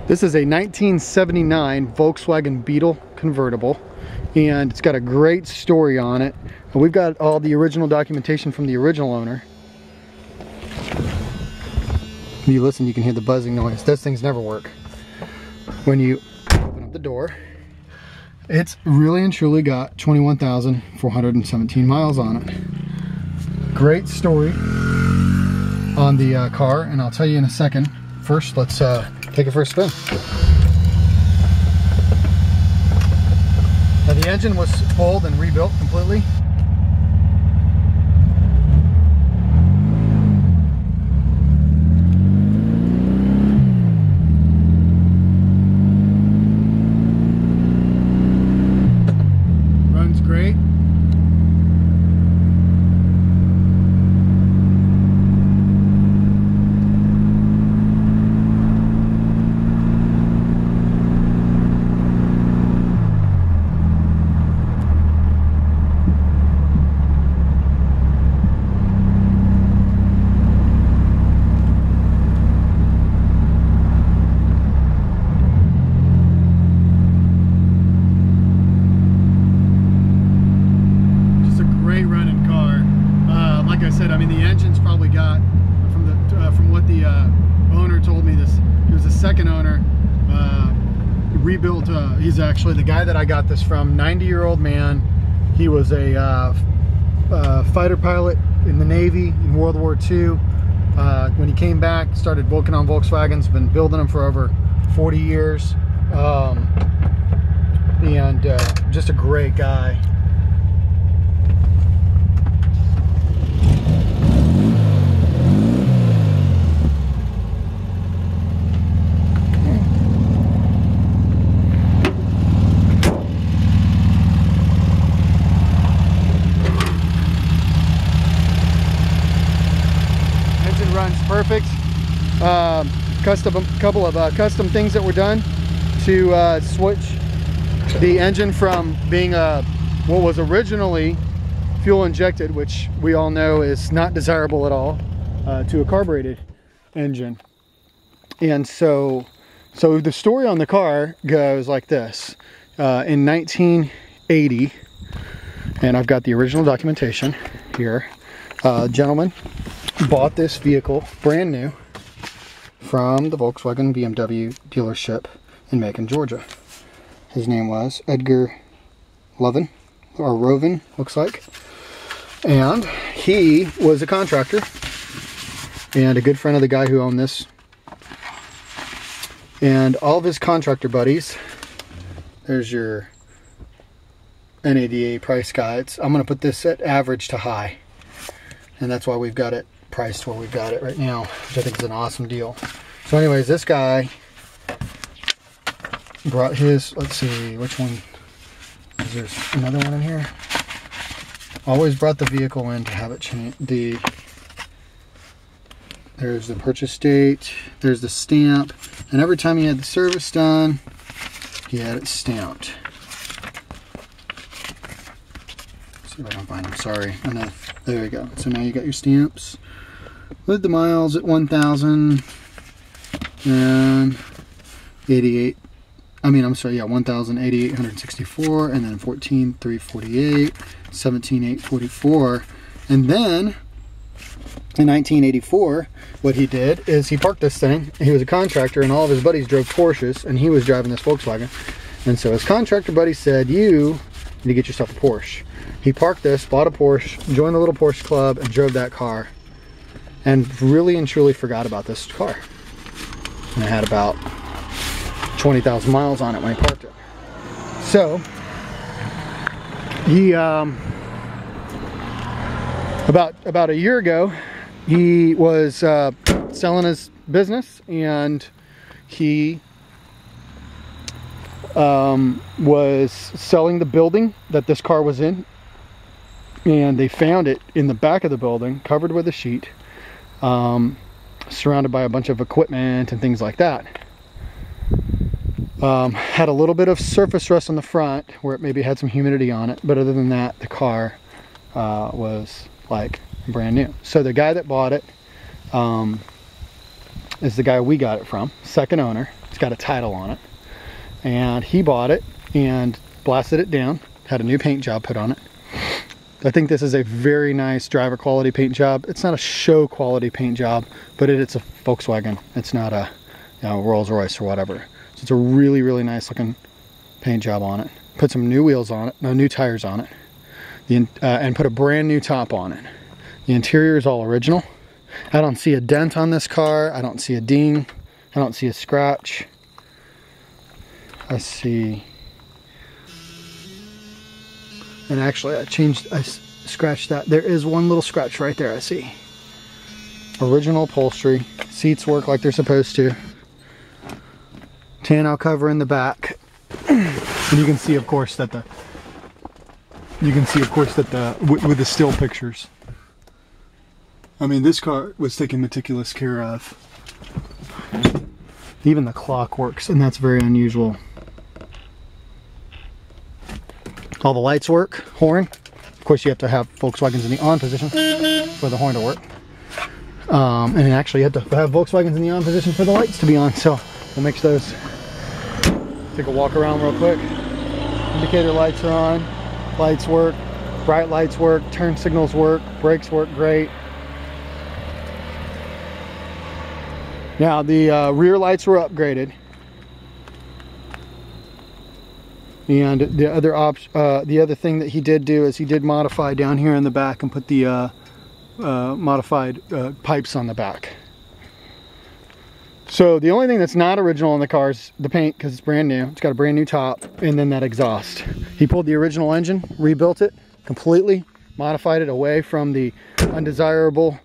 This is a 1979 Volkswagen Beetle convertible, and it's got a great story on it. And we've got all the original documentation from the original owner. When you listen, you can hear the buzzing noise. Those things never work. When you open up the door, it's really and truly got 21,417 miles on it. Great story on the car, and I'll tell you in a second. First, let's take it for a spin. Now the engine was pulled and rebuilt completely. Runs great. I mean, the engine's probably got, from what the owner told me, he was the second owner. Rebuilt. He's actually the guy that I got this from. 90-year-old man. He was a fighter pilot in the Navy in World War II. When he came back, started working on Volkswagens. Been building them for over 40 years. And just a great guy. Runs perfect. Couple of custom things that were done to switch the engine from being what was originally fuel injected, which we all know is not desirable at all, to a carbureted engine. And so the story on the car goes like this. In 1980, and I've got the original documentation here, gentleman bought this vehicle brand new from the Volkswagen BMW dealership in Macon, Georgia. His name was Edgar Lovin, or Rovin, looks like. And he was a contractor and a good friend of the guy who owned this. And all of his contractor buddies, there's your NADA price guides. I'm going to put this at average to high. And that's why we've got it priced where we've got it right now, which I think is an awesome deal. So anyways, this guy brought his, let's see, which one, there's another one in here. Always brought the vehicle in to have it changed. There's the purchase date, there's the stamp, and every time he had the service done, he had it stamped. Let's see if I can find them, sorry. And then, there we go. So now you got your stamps with the miles at 1,088. I mean, I'm sorry, yeah, 1,864, and then 14,348, 17,844, and then in 1984, what he did is he parked this thing. He was a contractor, and all of his buddies drove Porsches, and he was driving this Volkswagen. And so his contractor buddy said, "You need to get yourself a Porsche." He parked this, bought a Porsche, joined the little Porsche club, and drove that car. And really and truly forgot about this car. And it had about 20,000 miles on it when he parked it. So, he, about a year ago, he was selling his business, and he was selling the building that this car was in. And they found it in the back of the building, covered with a sheet, surrounded by a bunch of equipment and things like that. Had a little bit of surface rust on the front where it maybe had some humidity on it, but other than that, the car was like brand new. So the guy that bought it is the guy we got it from, second owner. It's got a title on it. And he bought it and blasted it down, had a new paint job put on it. I think this is a very nice driver quality paint job. It's not a show quality paint job, but it's a Volkswagen. It's not a Rolls Royce or whatever. So it's a really, really nice looking paint job on it. Put some new wheels on it, no new tires on it, and put a brand new top on it. The interior is all original. I don't see a dent on this car. I don't see a ding. I don't see a scratch. I see, and actually I scratched that. There is one little scratch right there, I see. Original upholstery. Seats work like they're supposed to. Tonneau cover in the back. And you can see of course that with the still pictures. I mean, this car was taken meticulous care of. Even the clock works, and that's very unusual. All the lights work, horn. Of course, you have to have Volkswagens in the on position for the horn to work. And actually, you have to have Volkswagens in the on position for the lights to be on. So we'll mix those. Take a walk around real quick. Indicator lights are on. Lights work. Bright lights work. Turn signals work. Brakes work great. Now the rear lights were upgraded. And the other thing that he did do is he did modify down here in the back and put the modified pipes on the back. So the only thing that's not original in the car is the paint, because it's brand new. It's got a brand new top, and then that exhaust. He pulled the original engine, rebuilt it completely, modified it away from the undesirable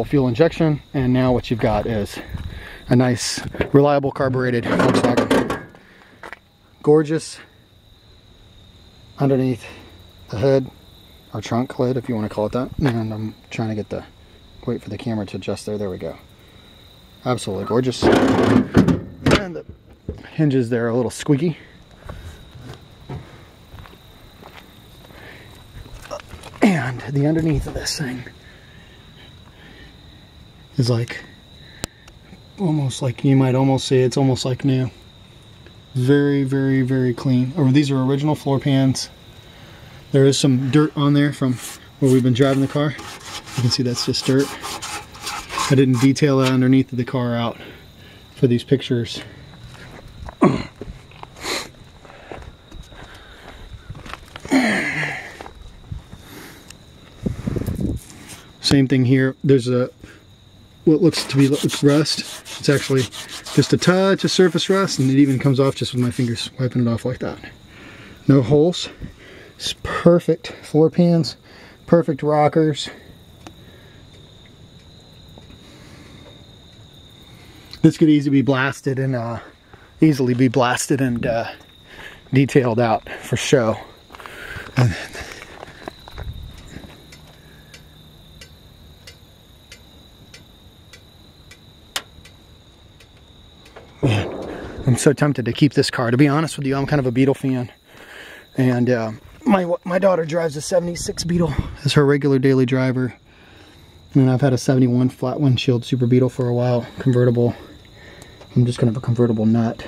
fuel injection, and now what you've got is a nice, reliable carbureted Volkswagen. Gorgeous underneath the hood, or trunk lid, if you want to call it that. And I'm trying to get wait for the camera to adjust there. There we go. Absolutely gorgeous. And the hinges there are a little squeaky. And the underneath of this thing is like, almost like, you might almost say it's almost like new. Very, very, very clean. These are original floor pans. There is some dirt on there from where we've been driving the car. You can see that's just dirt. I didn't detail that underneath of the car out for these pictures. Same thing here. There's what looks to be rust. It's actually just a touch of surface rust, and it even comes off just with my fingers wiping it off like that. No holes. It's perfect floor pans, perfect rockers. This could easily be blasted and detailed out for show. Man, I'm so tempted to keep this car. To be honest with you, I'm kind of a Beetle fan, and my daughter drives a 76 Beetle as her regular daily driver, and I've had a 71 flat windshield Super Beetle for a while, convertible. I'm just kind of a convertible nut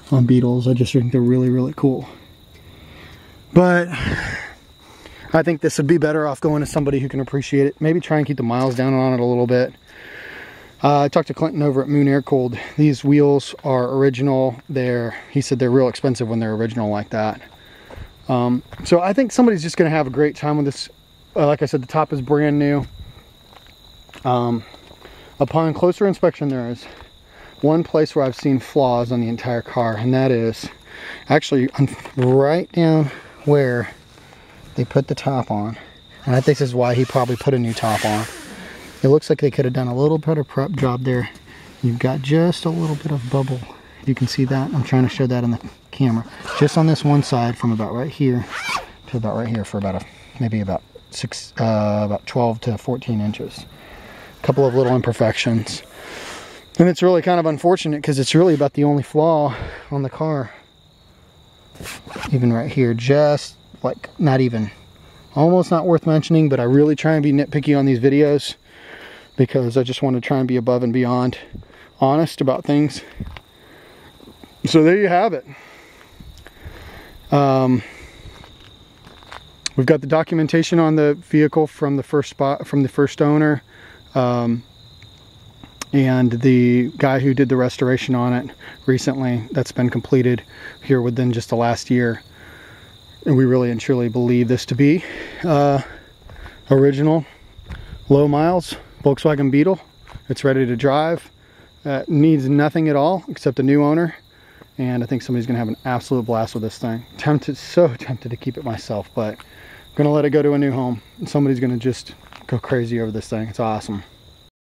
on Beetles. I just think they're really, really cool. But I think this would be better off going to somebody who can appreciate it. Maybe try and keep the miles down on it a little bit. I talked to Clinton over at Moon Air Cooled. These wheels are original. He said they're real expensive when they're original like that. So I think somebody's just going to have a great time with this. Like I said, the top is brand new. Upon closer inspection, there is one place where I've seen flaws on the entire car, and that is actually right down where they put the top on. And I think this is why he probably put a new top on. It looks like they could have done a little better prep job there. You've got just a little bit of bubble. You can see that. I'm trying to show that in the camera. Just on this one side, from about right here to about right here, for maybe about 12 to 14 inches. A couple of little imperfections. And it's really kind of unfortunate because it's really about the only flaw on the car. Even right here, just like not even almost not worth mentioning, but I really try and be nitpicky on these videos because I just want to try and be above and beyond honest about things. So there you have it. We've got the documentation on the vehicle from the first owner, and the guy who did the restoration on it recently. That's been completed here within just the last year, and we really and truly believe this to be original low miles Volkswagen Beetle. It's ready to drive. Needs nothing at all except a new owner, and I think somebody's gonna have an absolute blast with this thing. So tempted to keep it myself, but I'm gonna let it go to a new home, and somebody's gonna just go crazy over this thing. It's awesome.